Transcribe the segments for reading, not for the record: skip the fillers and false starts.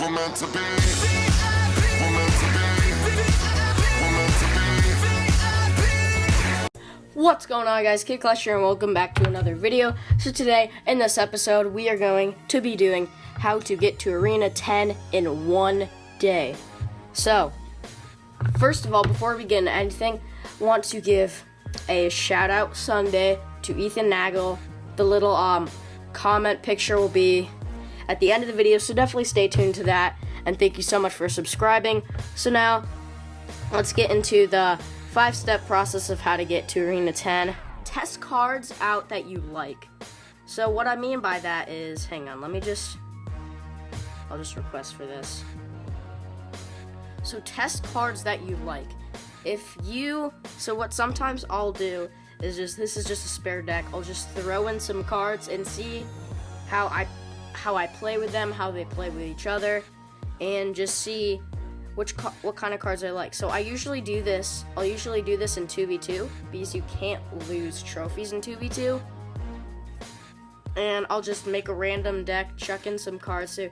We're meant to be. We're meant to be. We're meant to be. What's going on, guys? Kid Clash here, and welcome back to another video. So today, in this episode, we are going to be doing how to get to Arena 10 in one day. So, first of all, before we get into anything, I want to give a shout out Sunday to Ethan Nagel. The little comment picture will be at the end of the video, so definitely stay tuned to that. And thank you so much for subscribing. So now, let's get into the 5-step process of how to get to Arena 10. Test cards out that you like. So what I mean by that is, hang on, I'll just request for this. So test cards that you like. So what sometimes I'll do is this is just a spare deck. I'll just throw in some cards and see how I play with them, how they play with each other, and just see what kind of cards I like. So I'll usually do this in 2v2 because you can't lose trophies in 2v2. And I'll just make a random deck, chuck in some cards to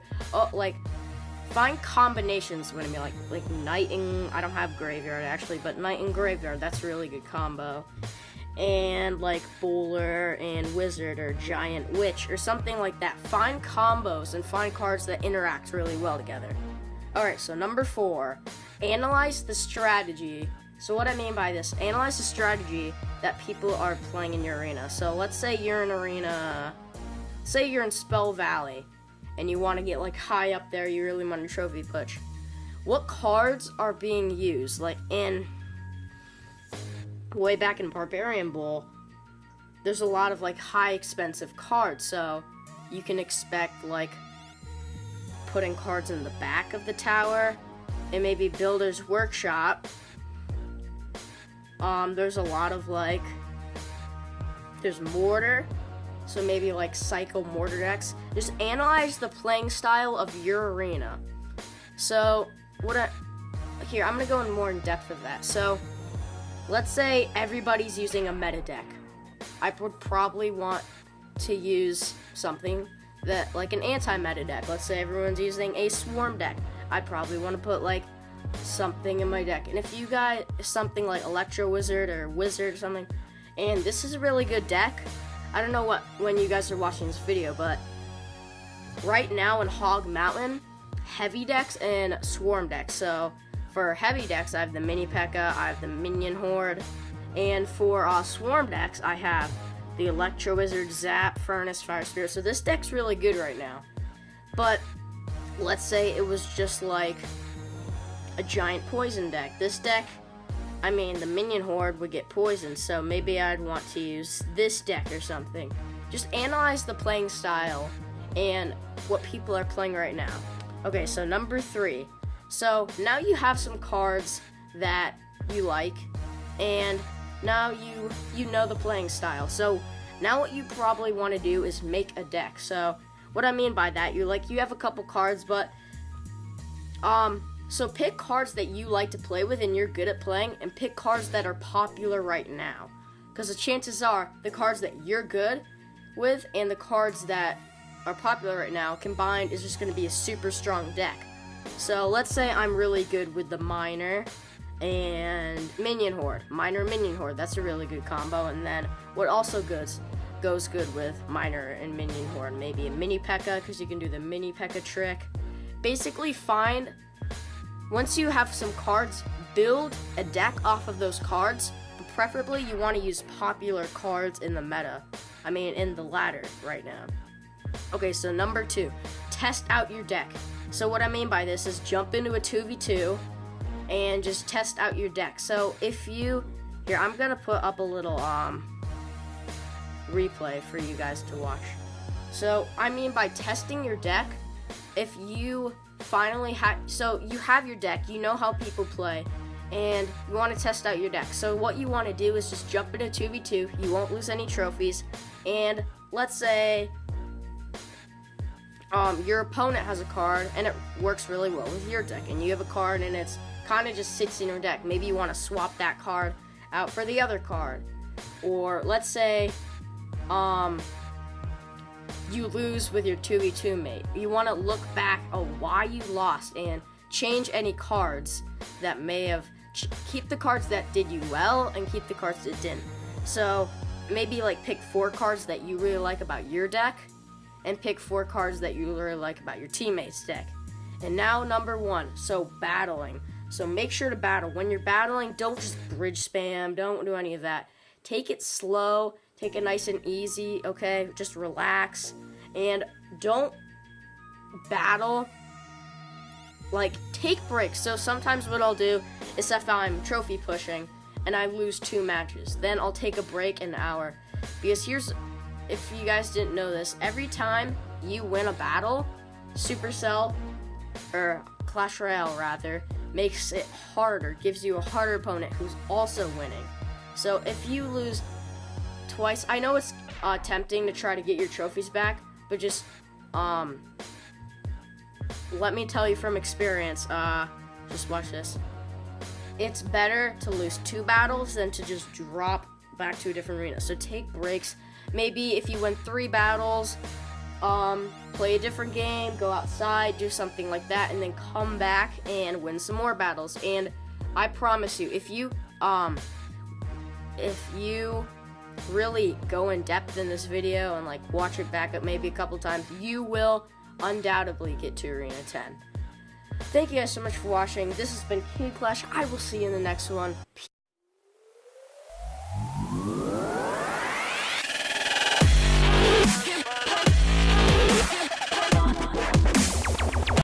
find combinations. When I mean like Knight and, I don't have Graveyard actually, but Knight and Graveyard, that's a really good combo. And like Bowler and Wizard or Giant Witch or something like that. Find combos and find cards that interact really well together. Alright, so number 4, analyze the strategy. So what I mean by this, analyze the strategy that people are playing in your arena. So let's say you're in Spell Valley and you want to get like high up there, you really want a trophy push. What cards are being used? Like way back in Barbarian Bowl, there's a lot of like high expensive cards, so you can expect like putting cards in the back of the tower, and maybe Builder's Workshop. There's a lot of there's Mortar, so maybe like Psycho Mortar decks. Just analyze the playing style of your arena. So I'm gonna go in more in depth of that. So let's say everybody's using a meta deck. I would probably want to use something that like an anti-meta deck. Let's say everyone's using a Swarm deck. I'd probably want to put like something in my deck. And if you got something like Electro Wizard or Wizard or something, and this is a really good deck. I don't know when you guys are watching this video, but right now in Hog Mountain, heavy decks and Swarm decks. So for heavy decks, I have the Mini P.E.K.K.A, I have the Minion Horde, and for Swarm decks, I have the Electro Wizard, Zap, Furnace, Fire Spirit. So this deck's really good right now. But let's say it was just like a giant poison deck. This deck, the Minion Horde would get poisoned, so maybe I'd want to use this deck or something. Just analyze the playing style and what people are playing right now. Okay, so number 3. So now you have some cards that you like, and now you know the playing style. So now what you probably want to do is make a deck. So what I mean by that, you have a couple cards, but so pick cards that you like to play with and you're good at playing, and pick cards that are popular right now. Because the chances are the cards that you're good with and the cards that are popular right now combined is just going to be a super strong deck. So let's say I'm really good with the Miner and Minion Horde. Miner and Minion Horde, that's a really good combo. And then what also goes good with Miner and Minion Horde, maybe a Mini P.E.K.K.A, because you can do the Mini P.E.K.K.A trick. Basically once you have some cards, build a deck off of those cards. But preferably you want to use popular cards in the meta. In the ladder right now. Okay, so number 2, test out your deck. So what I mean by this is jump into a 2v2 and just test out your deck. So I'm gonna put up a little replay for you guys to watch. So by testing your deck, if you finally you have your deck, you know how people play, and you want to test out your deck. So what you want to do is just jump into 2v2, you won't lose any trophies, and let's say your opponent has a card and it works really well with your deck, and you have a card and it's kind of just sits in your deck. Maybe you want to swap that card out for the other card. Or let's say you lose with your 2v2 mate. You want to look back on why you lost and change any cards that may have, keep the cards that did you well and keep the cards that didn't. So maybe like pick 4 cards that you really like about your deck and pick 4 cards that you really like about your teammate's deck. And now number 1, so battling. So make sure to battle. When you're battling, don't just bridge spam, don't do any of that. Take it slow, take it nice and easy, okay? Just relax, and don't battle, like, take breaks. So sometimes what I'll do is if I'm trophy pushing and I lose 2 matches, then I'll take a break an hour. Because here's, if you guys didn't know this, every time you win a battle, Supercell, or Clash Royale rather, makes it harder, gives you a harder opponent who's also winning. So if you lose twice, I know it's tempting to try to get your trophies back, but just let me tell you from experience, just watch this. It's better to lose 2 battles than to just drop back to a different arena. So take breaks. Maybe if you win 3 battles, play a different game, go outside, do something like that, and then come back and win some more battles. And I promise you, if you really go in depth in this video and like watch it back up maybe a couple times, you will undoubtedly get to Arena 10. Thank you guys so much for watching. This has been King Clash. I will see you in the next one.